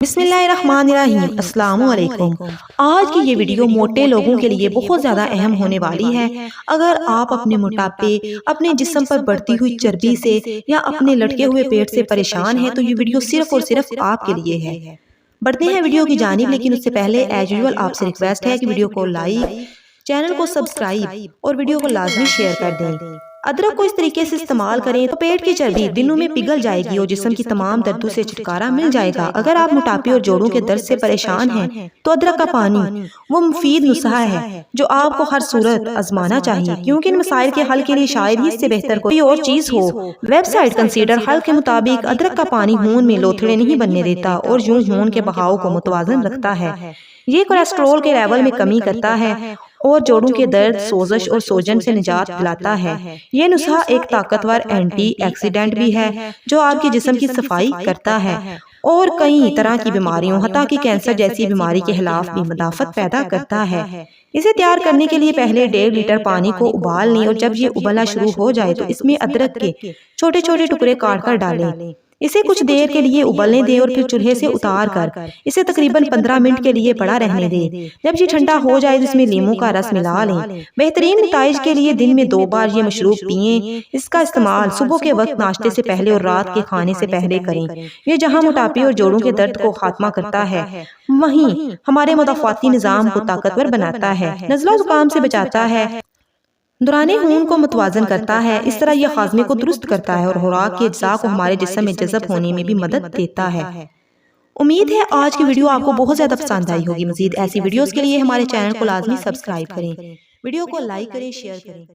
بسم اللہ الرحمن الرحیم۔ السلام علیکم۔ آج کی یہ ویڈیو موٹے لوگوں کے لیے بہت زیادہ اہم ہونے والی ہے۔ اگر آپ اپنے موٹاپے، اپنے جسم پر بڑھتی ہوئی چربی سے یا اپنے لٹکے ہوئے پیٹ سے پریشان ہیں تو یہ ویڈیو صرف اور صرف آپ کے لیے ہے۔ بڑھتے ہیں ویڈیو کی جانب، لیکن اس سے پہلے ایز یوزول آپ سے ریکویسٹ ہے کہ ویڈیو کو لائک، چینل کو سبسکرائب اور ویڈیو کو لازمی شیئر کر دیں۔ ادرک کو اس طریقے سے استعمال کریں تو پیٹ کی چربی دنوں میں پگھل جائے گی اور جسم کی تمام دردوں سے چھٹکارا مل جائے گا۔ اگر آپ موٹاپے اور جوڑوں کے درد سے پریشان ہیں تو ادرک کا پانی وہ مفید نسخہ ہے جو آپ کو ہر صورت آزمانا چاہیے، کیونکہ ان مسائل کے حل کے لیے شاید ہی اس سے بہتر کوئی اور چیز ہو۔ ویب سائٹ کنسیڈر ہیلتھ کے مطابق ادرک کا پانی خون میں لوتھڑے نہیں بننے دیتا اور یوں خون کے بہاؤ کو متوازن رکھتا ہے۔ یہ کولیسٹرول کے لیول میں کمی کرتا ہے اور جوڑوں کے درد، سوزش اور سوجن سے نجات دلاتا ہے۔ یہ نسخہ ایک طاقتور اینٹی ایکسیڈنٹ بھی ہے جو آپ کے جسم کی صفائی کرتا ہے اور کئی طرح کی بیماریوں حتیٰ کہ کینسر جیسی بیماری کے خلاف بھی مدافعت پیدا کرتا ہے۔ اسے تیار کرنے کے لیے پہلے 1.5 لیٹر پانی کو ابال لیں اور جب یہ ابلنا شروع ہو جائے تو اس میں ادرک کے چھوٹے چھوٹے ٹکڑے کاٹ کر ڈالیں۔ اسے کچھ دیر کے لیے ابلنے دیں اور پھر چولہے سے اتار کر اسے تقریباً 15 منٹ کے لیے پڑا رہنے دیں۔ جب یہ ٹھنڈا ہو جائے تو اس میں لیموں کا رس ملا لیں۔ بہترین نتائج کے لیے دن میں 2 بار یہ مشروب پئیں۔ اس کا استعمال صبح کے وقت ناشتے سے پہلے اور رات کے کھانے سے پہلے کریں۔ یہ جہاں موٹاپے اور جوڑوں کے درد کو خاتمہ کرتا ہے، وہیں ہمارے مدافعتی نظام کو طاقتور بناتا ہے، نزلہ و زکام سے بچاتا ہے، دوران خون کو متوازن کرتا ہے۔ اس طرح یہ ہاضمے کو درست کرتا ہے اور خوراک کے اجزاء کو ہمارے جسم میں جذب ہونے میں بھی مدد دیتا ہے۔ امید ہے آج کی ویڈیو آپ کو بہت زیادہ پسند آئی ہوگی۔ مزید ایسی ویڈیوز کے لیے ہمارے چینل کو لازمی سبسکرائب کریں، ویڈیو کو لائک کریں، شیئر کریں۔